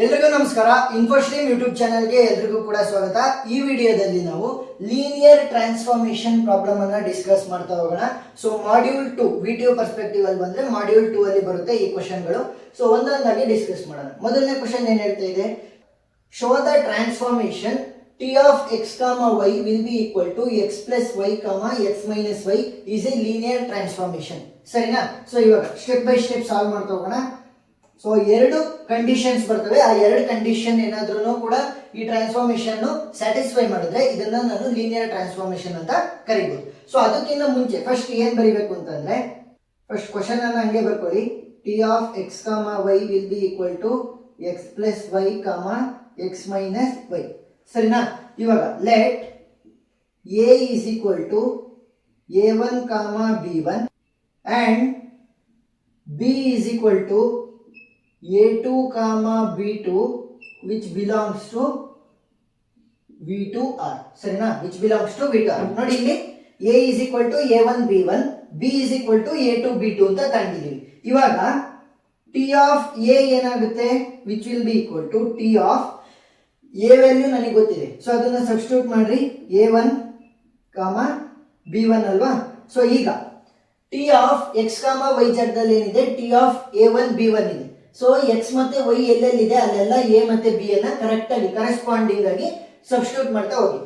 ಎಲ್ರಿಗೂ ನಮಸ್ಕಾರ. ಇನ್ಫೋಸ್ಟ್ರೀಮ್ ಯೂಟ್ಯೂಬ್ ಚಾನೆಲ್ಗೆ ಎಲ್ರಿಗೂ ಕೂಡ ಸ್ವಾಗತ. ಈ ವಿಡಿಯೋದಲ್ಲಿ ನಾವು ಲೀನಿಯರ್ ಟ್ರಾನ್ಸ್ಫಾರ್ಮೇಶನ್ ಪ್ರಾಬ್ಲಮ್ ಅನ್ನ ಡಿಸ್ಕಸ್ ಮಾಡ್ತಾ ಹೋಗೋಣ. ಸೊ ಮಾಡ್ಯೂಲ್ 2 ವಿಡಿಯೋ ಪರ್ಸ್ಪೆಕ್ಟಿವ್ ಅಲ್ಲಿ ಬಂದ್ರೆ ಮಾಡ್ಯೂಲ್ 2 ಅಲ್ಲಿ ಬರುತ್ತೆ ಈ ಕ್ವಶನ್ಗಳು. ಸೊ ಒಂದೊಂದಾಗಿ ಡಿಸ್ಕಸ್ ಮಾಡೋಣ. ಮೊದಲನೇ ಕ್ವಶನ್ ಏನ್ ಹೇಳ್ತಾ ಇದೆ, show the transformation t of x comma y will be equal to x plus y comma x minus y is a linear transformation. ಸರಿನಾ? ಸೊ ಇವಾಗ ಸ್ಟೆಪ್ ಬೈ ಸ್ಟೆಪ್ ಸಾಲ್ವ್ ಮಾಡ್ತಾ ಹೋಗೋಣ. ಸೊ ಎರಡು ಕಂಡೀಷನ್ಸ್ ಬರ್ತವೆ. ಆ ಎರಡು ಕಂಡೀಷನ್ ಏನಾದ್ರೂ ಕೂಡ ಈ ಟ್ರಾನ್ಸ್ಫಾರ್ಮೇಶನ್ ಸ್ಯಾಟಿಸ್ಫೈ ಮಾಡಿದ್ರೆ ಇದನ್ನ ನಾನು ಲೀನಿಯರ್ ಟ್ರಾನ್ಸ್ಫಾರ್ಮೇಶನ್ ಅಂತ ಕರಿಬಹುದು. ಸೊ ಅದಕ್ಕಿಂತ ಮುಂಚೆ ಫಸ್ಟ್ ಏನ್ ಬರೀಬೇಕು ಅಂತಂದ್ರೆ, ಫಸ್ಟ್ ಕ್ವಶನ್ ಅನ್ನ ಹಂಗೆ ಬರ್ಕೊಳ್ಳಿ. t of x comma y will be equal to x plus y comma x minus y. ಸರಿನಾ? ಇವಾಗ let a is equal to a1 comma b1 and b is equal to a2 comma b2 which belongs to v2r. ಸರಿನಾ? which belongs to v2r. ನೋಡಿ ಇಲ್ಲಿ a is equal to a1 b1, b is equal to a2 b2 ಅಂತ ತಗೊಂಡಿದ್ದೀವಿ. ಇವಾಗ t of a ಏನಾಗುತ್ತೆ, which will be equal to t of a value ನನಗೆ ಗೊತ್ತಿದೆ. So ಅದನ್ನ ಸಬ್ಸ್ಟಿಟ್ಯೂಟ್ ಮಾಡ್ರಿ, a1 ಕಾಮಾ b1 ಅಲ್ವಾ. ಸೊ ಈಗ t of x comma y ಜಾಗದಲ್ಲಿ ಏನಿದೆ, t of a1 b1 ಇದೆ. ಸೊ x ಮತ್ತೆ y ಎಲ್ಲೆಲ್ಲಿದೆ ಅಲ್ಲೆಲ್ಲ a ಮತ್ತೆ b ಅನ್ನ ಕರೆಕ್ಟ್ ಆಗಿ ಕರೆಸ್ಪಾಂಡಿಂಗ್ ಆಗಿ ಸಬ್ಸ್ಟಿಟ್ಯೂಟ್ ಮಾಡ್ತಾ ಹೋಗಿ.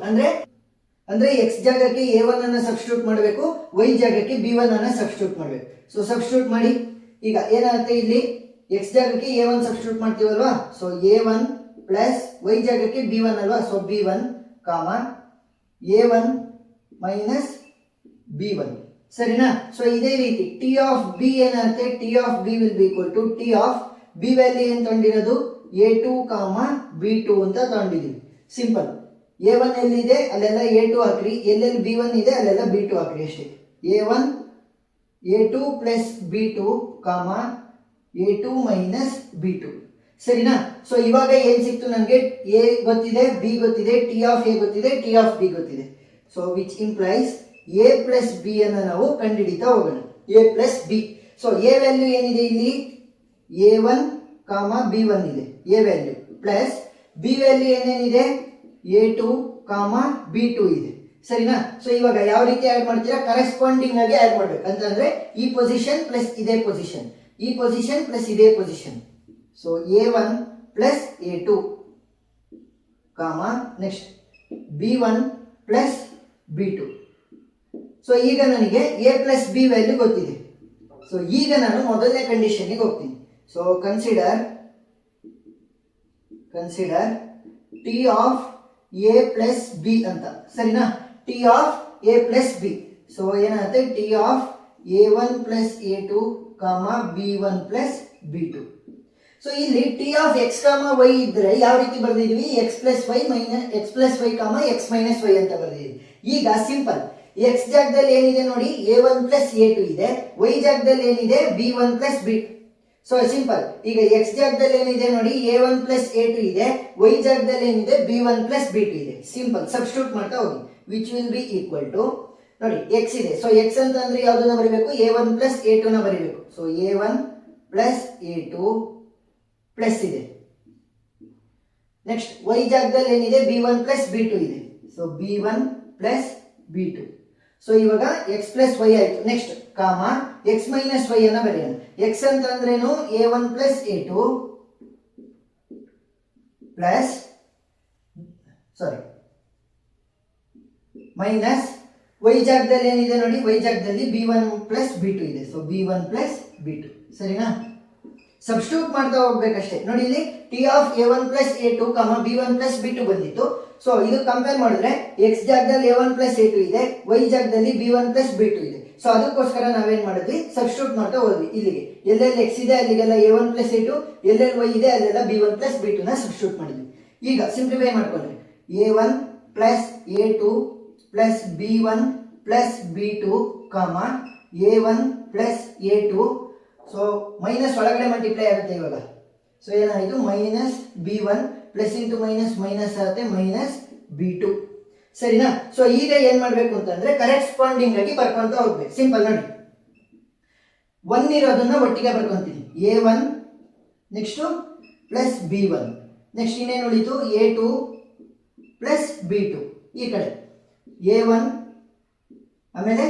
ಅಂದ್ರೆ x ಜಾಗಕ್ಕೆ a1 ಅನ್ನ ಸಬ್ಸ್ಟಿಟ್ಯೂಟ್ ಮಾಡಬೇಕು, y ಜಾಗಕ್ಕೆ b1 ಅನ್ನ ಸಬ್ಸ್ಟಿಟ್ಯೂಟ್ ಮಾಡಬೇಕು. ಸೊ ಸಬ್ಸ್ಟಿಟ್ಯೂಟ್ ಮಾಡಿ. ಈಗ ಏನಾಗುತ್ತೆ, ಇಲ್ಲಿ x ಜಾಗಕ್ಕೆ a1 ಸಬ್ಸ್ಟಿಟ್ಯೂಟ್ ಮಾಡ್ತೀವಲ್ವಾ. ಸೊ a1 ಪ್ಲಸ್ y ಜಾಗಕ್ಕೆ b1 ಅಲ್ವಾ. So b1 comma a1 minus b1. ಸರಿನಾ? ಸೊ ಇದೇ ರೀತಿ t ಆಫ್ b ಏನಾಗುತ್ತೆ, t of b will be equal to t of b value ಏನು ತಗೊಂಡಿರೋದು, a2 ಕಾಮಾ b2 ಅಂತ ತಗೊಂಡಿದ್ದೀವಿ. ಸಿಂಪಲ್. a1 ಎಲ್ಲಿದೆ ಅಲ್ಲೆಲ್ಲ a2 ಹಾಕ್ರಿ, ಎಲ್ಲೆಲ್ಲಿ b1 ಇದೆ ಅಲ್ಲೆಲ್ಲ b2 ಹಾಕ್ರಿ ಅಷ್ಟೇ. a1 a2 plus b2 comma a2 minus b2. ಸರಿನಾ? ಸೊ ಇವಾಗ ಏನ್ ಸಿಕ್ತು ನನಗೆ, a ಗೊತ್ತಿದೆ, b ಗೊತ್ತಿದೆ, t ಆಫ್ a ಗೊತ್ತಿದೆ, t ಆಫ್ b ಗೊತ್ತಿದೆ. So which implies a plus b ಅನ್ನ ನಾವು ಕಂಡುಹಿಡಿತಾ ಹೋಗೋಣ. a plus b. So a value ಏನಿದೆ ಇಲ್ಲಿ, a1 ಕಾಮ b1 ಇದೆ a value, plus b value ಏನೇನಿದೆ, a2 ಕಾಮ b2 ಇದೆ. ಸರಿನಾ? ಸೊ ಇವಾಗ ಯಾವ ರೀತಿ ಆಡ್ ಮಾಡ್ತೀರಾ, ಕರೆಸ್ಪಾಂಡಿಂಗ್ ಆಗಿ ಆಡ್ ಮಾಡ್ಬೇಕು. ಅಂತಂದ್ರೆ ಈ ಪೊಸಿಷನ್ ಪ್ಲಸ್ ಇದೇ ಪೊಸಿಷನ್, ಈ ಪೊಸಿಷನ್ ಪ್ಲಸ್ ಇದೇ position. So a1 plus a2 ಕಾಮ next b1 plus b2. So ಈಗ ನನಗೆ a ಪ್ಲಸ್ b ವ್ಯಾಲ್ಯೂ ಗೊತ್ತಿದೆ. ಸೊ ಈಗ ನಾನು ಮೊದಲನೇ ಕಂಡೀಷನ್ಗೆ ಹೋಗ್ತೀನಿ. So consider t of a plus b ಅಂತ. ಸರಿನಾ? t of a plus b. So ಏನಾಗುತ್ತೆ, t of a1 plus a2 ಕಾಮ b1 ಪ್ಲಸ್ b2. ಸೊ ಇಲ್ಲಿ t ಆಫ್ x ಕಾಮ y ಇದ್ರೆ ಯಾವ ರೀತಿ ಬರ್ದಿದ್ವಿ, x plus y minus x plus y ಕಾಮ x ಮೈನಸ್ y ಅಂತ ಬರ್ದಿದ್ವಿ. ಈಗ ಸಿಂಪಲ್, x ಜಾಗದಲ್ಲಿ ಏನಿದೆ ನೋಡಿ, a1 ಪ್ಲಸ್ a2 ಇದೆ, y ಜಾಗದಲ್ಲಿ ಏನಿದೆ b1 plus b2. So simple. ಈಗ x ಜಾಗದಲ್ಲಿ ಏನಿದೆ ನೋಡಿ, a1 ಪ್ಲಸ್ a2 ಇದೆ, y ಜಾಗದಲ್ಲಿ ಏನಿದೆ b1 ಪ್ಲಸ್ b2 ಇದೆ. ಸಿಂಪಲ್ ಸಬ್ಸ್ಟಿಟ್ಯೂಟ್ ಮಾಡ್ತಾ ಹೋಗಿ. Which will be equal to, ನೋಡಿ x ಇದೆ. ಸೊ x ಅಂತಂದ್ರೆ ಯಾವ್ದನ್ನ ಬರೀಬೇಕು, a1 ಪ್ಲಸ್ a2 ನ ಬರೀಬೇಕು. So a1 plus a2 plus ಇದೆ. ನೆಕ್ಸ್ಟ್ y ಜಾಗದಲ್ಲಿ ಏನಿದೆ, b1 ಪ್ಲಸ್ b2 ಇದೆ. So b1 plus b2. So ಇವಾಗ x ಪ್ಲಸ್ y ಆಯ್ತು. Next comma x minus y ಅನ್ನ ಬರೆಯೋಣ. x ಅಂತಂದ್ರೇನು, a1 plus a2 plus minus y ಜಾಗದಲ್ಲಿ ಏನಿದೆ ನೋಡಿ, y ಜಾಗದಲ್ಲಿ b1 ಪ್ಲಸ್ b2 ಇದೆ. So b1 plus b2. ಸರಿನಾ? ಸಬ್ಸ್ಟಿಟ್ಯೂಟ್ ಮಾಡ್ತಾ ಹೋಗ್ಬೇಕಷ್ಟೇ. ನೋಡಿ ಇಲ್ಲಿ t of a1 plus a2 ಕಾಮ b1 ಪ್ಲಸ್ b2 ಬಂದಿತ್ತು. ಸೊ ಇದು ಕಂಪೇರ್ ಮಾಡಿದ್ರೆ x ಜಾಗದಲ್ಲಿ a1 ಪ್ಲಸ್ a2 ಇದೆ, y ಜಾಗದಲ್ಲಿ b1 ಪ್ಲಸ್ b2 ಇದೆ. ಸೊ ಅದಕ್ಕೋಸ್ಕರ ನಾವೇನ್ ಮಾಡಿದ್ವಿ, ಸಬ್ಸ್ಟಿಟ್ಯೂಟ್ ಮಾಡ್ತಾ ಹೋದ್ವಿ. ಇಲ್ಲಿಗೆ ಎಲ್ಲೆಲ್ಲಿ x ಇದೆ ಅಲ್ಲಿಗೆಲ್ಲ a1 ಪ್ಲಸ್ a2, ಎಲ್ಲೆಲ್ಲಿ y ಇದೆ ಅಲ್ಲೆಲ್ಲ b1 ಪ್ಲಸ್ b2 ನ ಸಬ್ಸ್ಟಿಟ್ಯೂಟ್ ಮಾಡಿದ್ವಿ. ಈಗ ಸಿಂಪ್ಲಿಫೈ ಮಾಡ್ಕೊಂಡ್ರೆ a1 plus a2 plus b1 plus b2 ಕಾಮ a1 plus a2. So minus ಒಳಗಡೆ ಮಲ್ಟಿಪ್ಲೈ ಆಗುತ್ತೆ ಇವಾಗ. ಸೊ ಏನಾಯಿತು, minus b1 plus into minus minus ಆಗುತ್ತೆ, ಮೈನಸ್ b2. ಸರಿನಾ? ಸೊ ಈಗ ಏನ್ ಮಾಡ್ಬೇಕು ಅಂತಂದ್ರೆ ಕರೆಸ್ಪಾಂಡಿಂಗ್ ಆಗಿ ಬರ್ಕೊಂತ ಹೋಗ್ಬೇಕು. ಸಿಂಪಲ್. ನೋಡಿ 1 ಇರೋದನ್ನ ಒಟ್ಟಿಗೆ ಬರ್ಕೊಂತೀನಿ, a1 next plus B1. Next ಇನ್ನೇನು ಉಳಿತು A2 ಪ್ಲಸ್ B2. ಈ ಕಡೆ A1 ಆಮೇಲೆ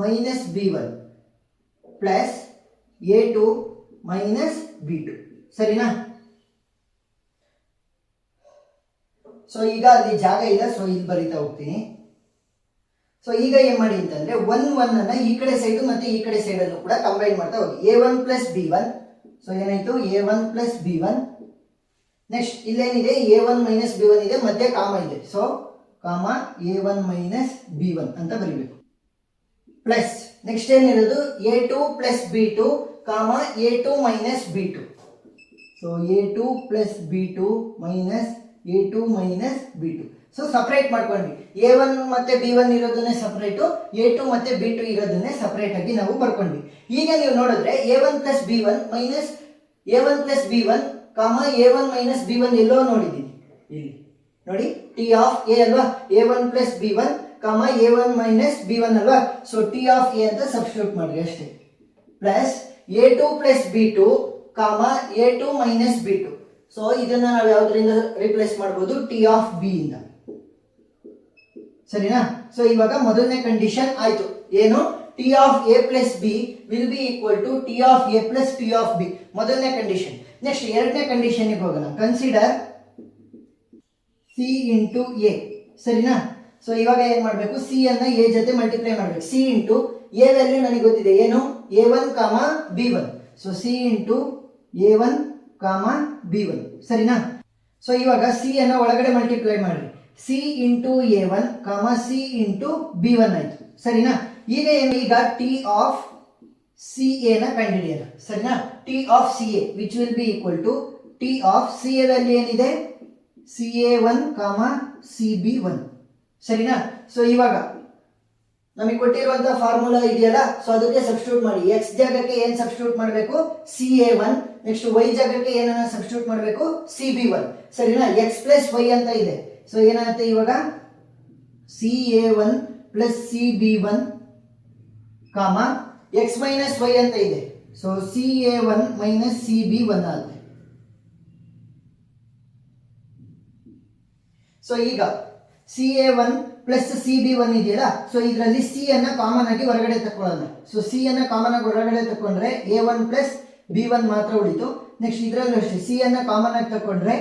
minus B1 plus A2 minus B2. ಸರಿನಾ? ಸೊ ಈಗ ಅಲ್ಲಿ ಜಾಗ ಇದೆ, ಸೊ ಇಲ್ಲಿ ಬರೀತಾ ಹೋಗ್ತೀನಿ. ಸೊ ಈಗ ಏನ್ ಮಾಡಿ ಅಂತಂದ್ರೆ 1 1 ಅನ್ನ ಈ ಕಡೆ ಸೈಡ್ ಮತ್ತೆ ಈ ಕಡೆ ಸೈಡ್ ಅಲ್ಲೂ ಕೂಡ ಕಂಬೈನ್ ಮಾಡ್ತಾ ಹೋಗಿ. A1 plus B1. ಸೊ ಏನಾಯ್ತು A1 plus B1. Next ಇಲ್ಲೇನಿದೆ A1 minus B1 ಇದೆ, ಮಧ್ಯೆ ಕಾಮ ಇದೆ. ಸೊ ಕಾಮ A1 ಮೈನಸ್ B1 ಅಂತ ಬರೀಬೇಕು. Plus next ಏನಿರೋದು A2 plus B2 ಕಾಮ A2 minus B2. So A2 plus B2 minus A2 minus B2. So separate ಮಾಡ್ಕೊಂಡ್ವಿ. A1 ಮತ್ತೆ B1 ಇರೋದನ್ನೇ ಸಪರೇಟು, A2 ಮತ್ತೆ B2 ಇರೋದನ್ನೇ ಸಪರೇಟ್ ಆಗಿ ನಾವು ಬರ್ಕೊಂಡ್ವಿ. ಈಗ ನೀವು ನೋಡಿದ್ರೆ A1 plus B1 minus A1 plus B1 ಕಾಮ A1 ಮೈನಸ್ B1 ಎಲ್ಲೋ ನೋಡಿದ್ದೀನಿ ಇಲ್ಲಿ ನೋಡಿ, T ಆಫ್ A ಅಲ್ವಾ, A1 ಪ್ಲಸ್ B1 ಕಾಮ A1 ಮೈನಸ್ B1 ಅಲ್ವಾ. ಸೊ T ಆಫ್ A ಅಂತ ಸಬ್ಸ್ಟಿಟ್ಯೂಟ್ ಮಾಡ್ರಿ ಅಷ್ಟೇ. ಪ್ಲಸ್ A2 ಪ್ಲಸ್ B2 ಕಾಮ A2 ಮೈನಸ್ B2. ಸೊ ಇದನ್ನ ನಾವು ಯಾವ್ದ್ರಿಂದ ರಿಪ್ಲೇಸ್ ಮಾಡಬಹುದು? T ಆಫ್ B ಇಂದ. ಸರಿನಾ? ಸೊ ಇವಾಗ ಮೊದಲನೇ ಕಂಡೀಷನ್ ಆಯ್ತು. ಏನು? T of A plus B will be equal to T of A plus T of B. ಮೊದಲನೇ ಕಂಡೀಷನ್. ನೆಕ್ಸ್ಟ್ ಎರಡನೇ ಕಂಡೀಷನ್ ಹೋಗೋಣ. Consider C into A. ಸರಿನಾ? ಸೊ ಇವಾಗ ಏನ್ ಮಾಡಬೇಕು? C ಅನ್ನ A ಜೊತೆ ಮಲ್ಟಿಪ್ಲೈ ಮಾಡಬೇಕು. C ಇಂಟು A ವ್ಯಾಲ್ಯೂ ನನಗೆ ಗೊತ್ತಿದೆ, ಏನು? A1 ಕಾಮ B1. So C into A1 ಕಾಮ B1. ಸರಿನಾ? ಸೊ ಇವಾಗ C ಅನ್ನ ಒಳಗಡೆ ಮಲ್ಟಿಪ್ಲೈ ಮಾಡಿ. C ಇಂಟು A1 ಕಾಮ C ಇಂಟು B1 ಆಯ್ತು. ಸರಿನಾ? ಈಗ ಏನು? ಈಗ T ಆಫ್ CA ನ ಕಂಡುಹಿಡಿಯೋಣ. ಸರಿನಾ? T of CA which will be equal to T of CA value ಏನಿದೆ? CA1 comma CB1. ಸರಿನಾ? ಸೊ ಇವಾಗ ನಮಗೆ ಕೊಟ್ಟಿರುವಂತ ಫಾರ್ಮುಲಾ ಇದೆಯಲ್ಲ, ಸೊ ಅದಕ್ಕೆ ಸಬ್ಸ್ಟಿಟ್ಯೂಟ್ ಮಾಡಿ. X ಜಾಗಕ್ಕೆ ಏನ್ ಸಬ್ಸ್ಟಿಟ್ಯೂಟ್ ಮಾಡಬೇಕು? CA1. ನೆಕ್ಸ್ಟ್ Y ಜಾಗಕ್ಕೆ ಏನನ್ನ ಸಬ್ಸ್ಟಿಟ್ಯೂಟ್ ಮಾಡಬೇಕು? CB1. ಸರಿನಾ? X ಪ್ಲಸ್ Y ಅಂತ ಇದೆ. ಸೊ ಏನಾಗುತ್ತೆ ಇವಾಗ? CA1 ಪ್ಲಸ್ CB1 ಕಾಮ X ಮೈನಸ್ Y ಅಂತ ಇದೆ. ಸೊ CA1 ಮೈನಸ್ CB1 ಆಗುತ್ತೆ. ಸೊ ಈಗ CA1 ಪ್ಲಸ್ CB1 ಇದೆಯಲ್ಲ, ಸೊ ಇದರಲ್ಲಿ C ಅನ್ನ ಕಾಮನ್ ಆಗಿ ಹೊರಗಡೆ ತಕೊಳ್ಳೋಣ. ಸೊ C ಅನ್ನ ಕಾಮನ್ ಆಗಿ ಹೊರಗಡೆ ತಕೊಂಡ್ರೆ A1 ಪ್ಲಸ್ B1 ಮಾತ್ರ ಉಳಿತು. ನೆಕ್ಸ್ಟ್ ಇದರಲ್ಲೂ ಅಷ್ಟೇ C ಅನ್ನ ಕಾಮನ್ ಆಗಿ ತಕೊಂಡ್ರೆ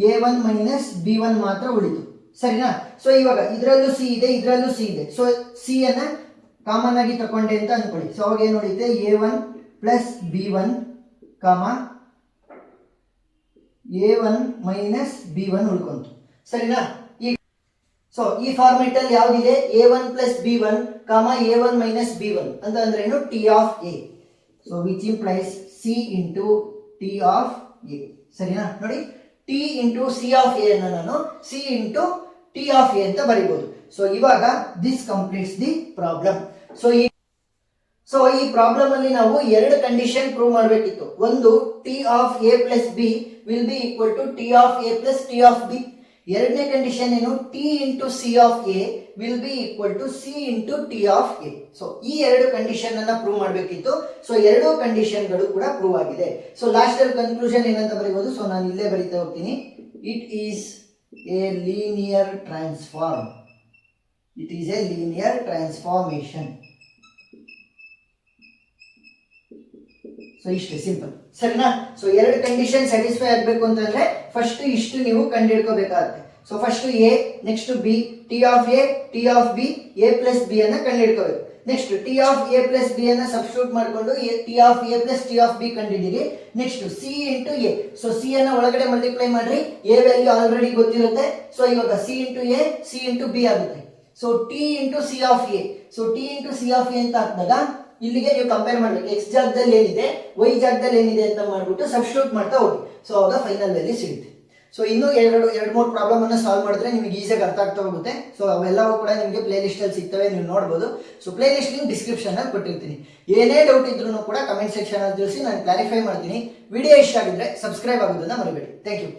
A1 ಮೈನಸ್ B1 ಮಾತ್ರ ಉಳಿತು. ಸರಿನಾ? ಸೊ ಇವಾಗ ಇದರಲ್ಲೂ C ಇದೆ, ಇದರಲ್ಲೂ C ಇದೆ. ಸೊ C ಅನ್ನ ಕಾಮನ್ ಆಗಿ ತಕೊಂಡೆ ಅಂತ ಅನ್ಕೊಳ್ಳಿ. ಸೊ ಅವಾಗ ಏನು ಉಳಿಯುತ್ತೆ? A1 ಪ್ಲಸ್ B1 ಕಾಮ A1 ಮೈನಸ್ B1 ಉಳ್ಕೊಂತು. ಸರಿನಾ? ಸೊ ಈ ಫಾರ್ಮೆಟ್ ಅಲ್ಲಿ ಯಾವ್ದಿದೆ? A1 ಪ್ಲಸ್ B1 ಕಾಮ A1 ಮೈನಸ್ B1 ಅಂತ ಅಂದ್ರೆ ಏನು? T of A. So which implies C into T of A. ಸರಿನಾ? ನೋಡಿ, T into C of A ಅನ್ನು ನಾನು C into T of A ಅಂತ ಬರೀಬಹುದು. ಸೊ ಇವಾಗ this completes the problem. So ಈ ಪ್ರಾಬ್ಲಮ್ ಅಲ್ಲಿ ನಾವು ಎರಡು ಕಂಡೀಷನ್ ಪ್ರೂವ್ ಮಾಡಬೇಕಿತ್ತು. ಒಂದು T of A plus B will be equal to T of A plus T of B. ಎರಡನೇ ಕಂಡೀಷನ್ ಏನು? T into C of A will be equal to C into T of A. So ಈ ಎರಡು condition ಅನ್ನ prove ಮಾಡಬೇಕಿತ್ತು. So ಎರಡು ಕಂಡೀಷನ್ಗಳು ಕೂಡ prove ಆಗಿದೆ. So last ಅಲ್ಲಿ ಕನ್ಕ್ಲೂಷನ್ ಏನಂತ ಬರೀಬಹುದು? ಸೊ ನಾನು ಇಲ್ಲೇ ಬರೀತಾ ಹೋಗ್ತೀನಿ. It is a linear transform. It is a linear transformation. So ಇಷ್ಟೇ ಸಿಂಪಲ್. ಸರಿನಾ? ಸೊ ಎರಡು ಕಂಡೀಷನ್ ಸ್ಯಾಟಿಸ್ಫೈ ಆಗಬೇಕು ಅಂತಂದ್ರೆ ಫಸ್ಟ್ ಇಷ್ಟು ನೀವು ಕಂಡುಹಿಡ್ಕೋಬೇಕಾಗುತ್ತೆ. So first A, next B, T of A, T of B, A plus B ಅನ್ನ ಕಂಡುಹಿಡ್ಕೋಬೇಕು. Next T of A plus B ಅನ್ನ ಸಬ್ಸ್ಟಿಟ್ಯೂಟ್ ಮಾಡಿಕೊಂಡು T of A plus T of B ಕಂಡುಹಿಡಿಯಿರಿ. Next C into A. So C ಅನ್ನ ಒಳಗಡೆ multiply ಮಾಡ್ರಿ. A value already ಗೊತ್ತಿರುತ್ತೆ. So ಇವಾಗ C into A, C into B ಆಗುತ್ತೆ. So T into C of A. So T into C of A ಅಂತ ಹಾಕಿದಾಗ ಇಲ್ಲಿಗೆ ನೀವು ಕಂಪೇರ್ ಮಾಡ್ಬೇಕು. X ಜಾಗದಲ್ಲಿ ಏನಿದೆ, Y ಜಾಗದಲ್ಲಿ ಏನಿದೆ ಅಂತ ಮಾಡ್ಬಿಟ್ಟು ಸಬ್ಸ್ಟಿಟ್ಯೂಟ್ ಮಾಡ್ತಾ ಹೋಗಿ. ಸೊ ಅವಾಗ ಫೈನಲ್ ವ್ಯಾಲ್ಯೂ ಸಿಗುತ್ತೆ. ಸೊ ಇನ್ನೂ ಎರಡು ಮೂರು ಪ್ರಾಬ್ಲಮ್ ಅನ್ನ ಸಾಲ್ವ್ ಮಾಡಿದ್ರೆ ನಿಮಗೆ ಈಸಿಯಾಗಿ ಅರ್ಥ ಆಗ್ತಾ ಹೋಗುತ್ತೆ. ಸೊ ಅವೆಲ್ಲವೂ ಕೂಡ ನಿಮಗೆ ಪ್ಲೇ ಲಿಸ್ಟ್ ಅಲ್ಲಿ ಸಿಗ್ತವೆ, ನೀವು ನೋಡಬಹುದು. So play list link description ಅಲ್ಲಿ ಕೊಟ್ಟಿರ್ತೀನಿ. ಏನೇ ಡೌಟ್ ಇದ್ರೂ ಕೂಡ ಕಮೆಂಟ್ ಸೆಕ್ಷನ್ ಅಲ್ಲಿ ತಿಳಿಸಿ, ನಾನು ಕ್ಲಾರಿಫೈ ಮಾಡ್ತೀನಿ. ವಿಡಿಯೋ ಇಷ್ಟ ಆಗಿದ್ರೆ ಸಬ್ಸ್ಕ್ರೈಬ್ ಆಗೋದನ್ನ ಮರಿಬೇಡಿ. Thank you.